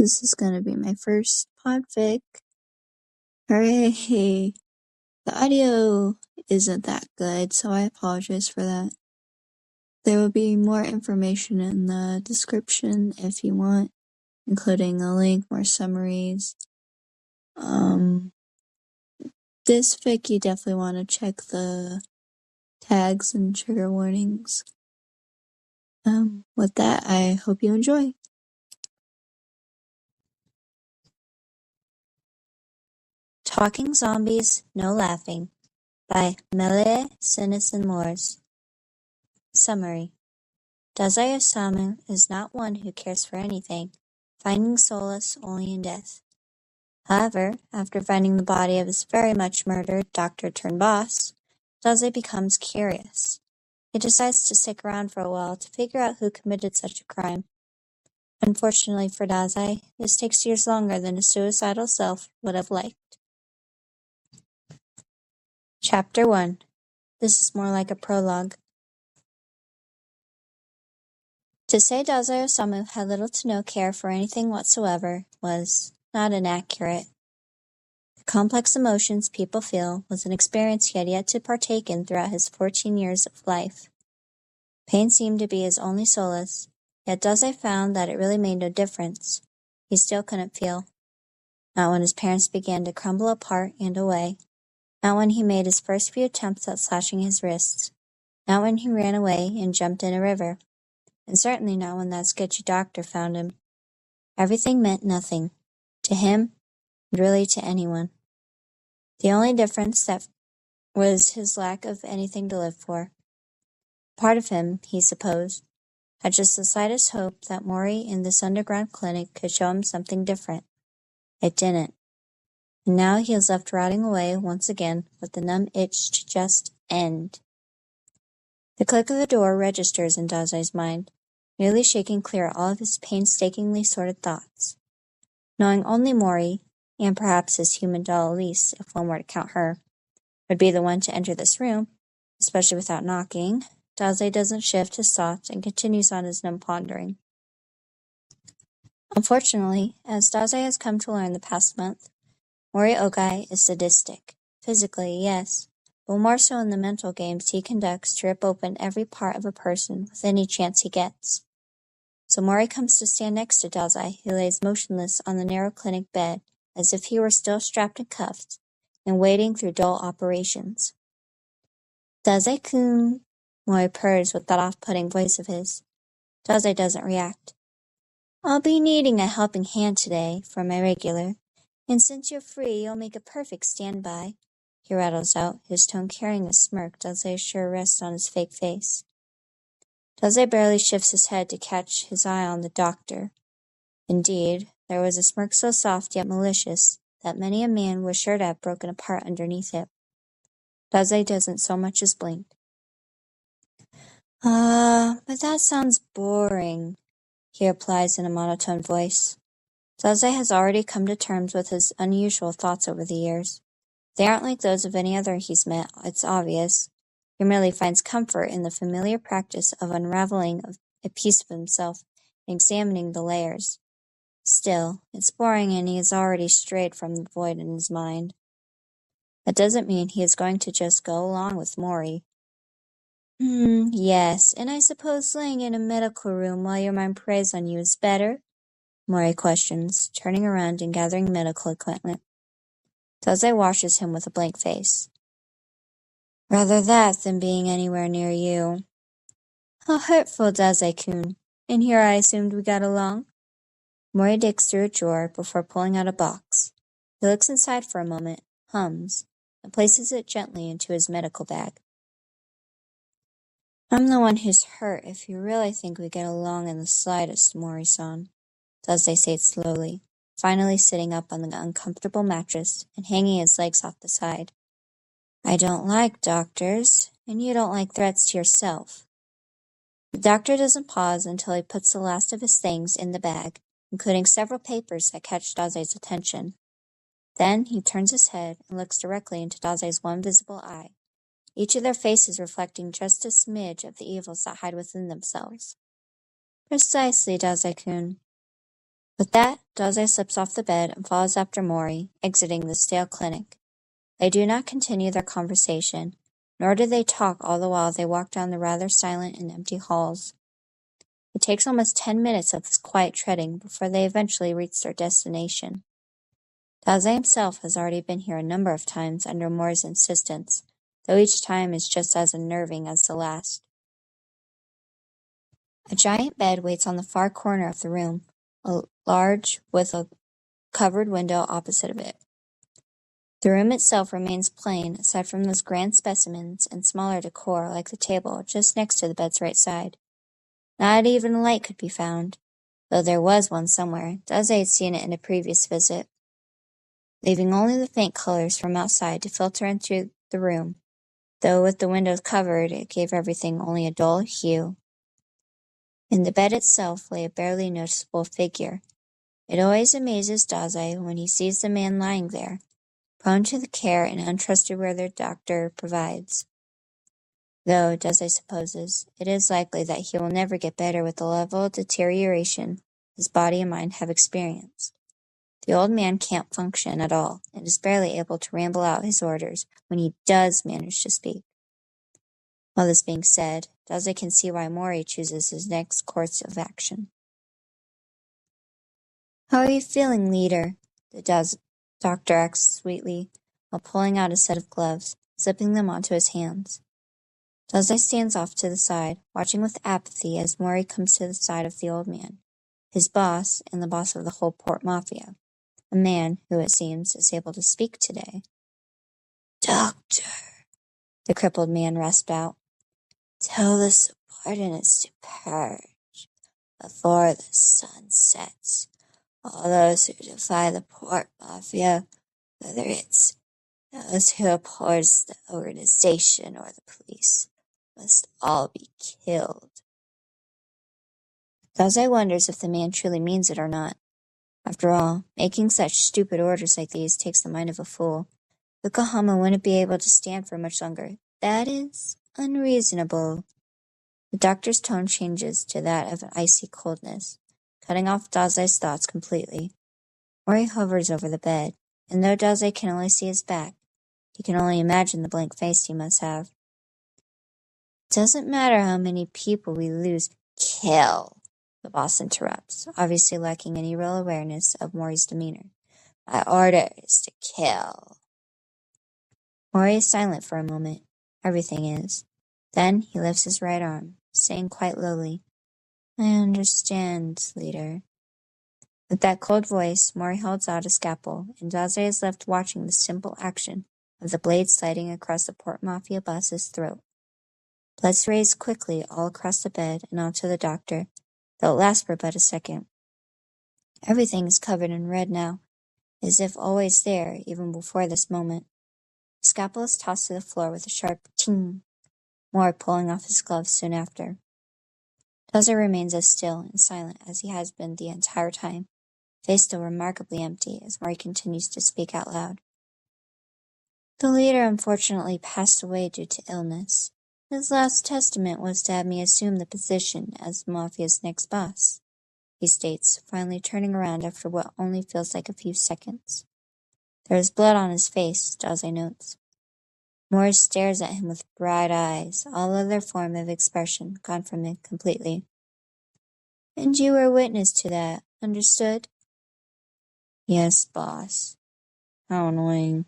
This is going to be my first podfic. Hooray! The audio isn't that good, so I apologize for that. There will be more information in the description if you want, including a link, more summaries. This fic, you definitely want to check the tags and trigger warnings. With that, I hope you enjoy. Talking Zombies, No Laughing by Melee Sinison Moors. Summary. Dazai Osamu is not one who cares for anything, finding solace only in death. However, after finding the body of his very much murdered doctor-turned-boss, Dazai becomes curious. He decides to stick around for a while to figure out who committed such a crime. Unfortunately for Dazai, this takes years longer than his suicidal self would have liked. Chapter 1. This is more like a prologue. To say Dazai Osamu had little to no care for anything whatsoever was not inaccurate. The complex emotions people feel was an experience he had yet to partake in throughout his 14 years of life. Pain seemed to be his only solace, yet Dazai found that it really made no difference. He still couldn't feel. Not when his parents began to crumble apart and away. Not when he made his first few attempts at slashing his wrists. Not when he ran away and jumped in a river. And certainly not when that sketchy doctor found him. Everything meant nothing. To him, and really to anyone. The only difference that was his lack of anything to live for. Part of him, he supposed, had just the slightest hope that Mori in this underground clinic could show him something different. It didn't. And now he is left rotting away once again with the numb itch to just end. The click of the door registers in Dazai's mind, nearly shaking clear all of his painstakingly sorted thoughts. Knowing only Mori, and perhaps his human doll Elise, if one were to count her, would be the one to enter this room, especially without knocking, Dazai doesn't shift his thoughts and continues on his numb pondering. Unfortunately, as Dazai has come to learn the past month, Mori Ogai is sadistic. Physically, yes, but more so in the mental games he conducts to rip open every part of a person with any chance he gets. So Mori comes to stand next to Dazai, who lays motionless on the narrow clinic bed, as if he were still strapped in cuffs, and wading through dull operations. Dazai-kun, Mori purrs with that off-putting voice of his. Dazai doesn't react. I'll be needing a helping hand today, for my regular, and since you're free, you'll make a perfect standby, he rattles out, his tone carrying a smirk Dazai is sure rests on his fake face. Dazai barely shifts his head to catch his eye on the doctor. Indeed, there was a smirk so soft yet malicious that many a man was sure to have broken apart underneath it. Dazai doesn't so much as blink. But that sounds boring, he replies in a monotone voice. Dazai has already come to terms with his unusual thoughts over the years. They aren't like those of any other he's met, it's obvious. He merely finds comfort in the familiar practice of unraveling a piece of himself and examining the layers. Still, it's boring and he has already strayed from the void in his mind. That doesn't mean he is going to just go along with Mori. Yes, and I suppose laying in a medical room while your mind preys on you is better? Mori questions, turning around and gathering medical equipment. Dazai washes him with a blank face. Rather that than being anywhere near you. How hurtful, Dazai-kun. And here I assumed we got along? Mori digs through a drawer before pulling out a box. He looks inside for a moment, hums, and places it gently into his medical bag. I'm the one who's hurt if you really think we get along in the slightest, Mori-san, Dazai says slowly, finally sitting up on the uncomfortable mattress and hanging his legs off the side. I don't like doctors, and you don't like threats to yourself. The doctor doesn't pause until he puts the last of his things in the bag, including several papers that catch Dazai's attention. Then he turns his head and looks directly into Dazai's one visible eye, each of their faces reflecting just a smidge of the evils that hide within themselves. Precisely, Dazai-kun. With that, Dazai slips off the bed and follows after Mori, exiting the stale clinic. They do not continue their conversation, nor do they talk all the while they walk down the rather silent and empty halls. It takes almost 10 minutes of this quiet treading before they eventually reach their destination. Dazai himself has already been here a number of times under Mori's insistence, though each time is just as unnerving as the last. A giant bed waits on the far corner of the room, large with a covered window opposite of it. The room itself remains plain, aside from those grand specimens and smaller decor like the table just next to the bed's right side. Not even a light could be found, though there was one somewhere. Dazai had seen it in a previous visit, leaving only the faint colors from outside to filter into the room, though with the windows covered it gave everything only a dull hue. In the bed itself lay a barely noticeable figure. It always amazes Dazai when he sees the man lying there, prone to the care and untrustworthy doctor provides. Though, Dazai supposes, it is likely that he will never get better with the level of deterioration his body and mind have experienced. The old man can't function at all, and is barely able to ramble out his orders when he does manage to speak. All this being said, Dazai can see why Mori chooses his next course of action. "How are you feeling, leader?" the doctor asks sweetly, while pulling out a set of gloves, slipping them onto his hands. Dazai stands off to the side, watching with apathy as Mori comes to the side of the old man, his boss and the boss of the whole port mafia, a man who, it seems, is able to speak today. "Doctor," the crippled man rasped out, "tell the subordinates to purge before the sun sets. All those who defy the port mafia, whether it's those who oppose the organization or the police, must all be killed." Dazai wonders if the man truly means it or not. After all, making such stupid orders like these takes the mind of a fool. Yokohama wouldn't be able to stand for much longer. That is unreasonable. The doctor's tone changes to that of an icy coldness, cutting off Dazai's thoughts completely. Mori hovers over the bed, and though Dazai can only see his back, he can only imagine the blank face he must have. "It doesn't matter how many people we lose. Kill," the boss interrupts, obviously lacking any real awareness of Mori's demeanor. "My order is to kill." Mori is silent for a moment. Everything is. Then he lifts his right arm, saying quite lowly, "I understand, leader." With that cold voice, Mori holds out a scalpel, and Dazai is left watching the simple action of the blade sliding across the Port Mafia boss's throat. Blood sprays quickly all across the bed and onto the doctor, though it lasts for but a second. Everything is covered in red now, as if always there even before this moment. The scalpel is tossed to the floor with a sharp ting, Mori pulling off his gloves soon after. Dazai remains as still and silent as he has been the entire time, face still remarkably empty as Mori continues to speak out loud. "The leader unfortunately passed away due to illness. His last testament was to have me assume the position as the Mafia's next boss," he states, finally turning around after what only feels like a few seconds. There is blood on his face, Dazai notes. Mori stares at him with bright eyes, all other form of expression gone from it completely. "And you were witness to that, understood?" "Yes, boss." "How annoying."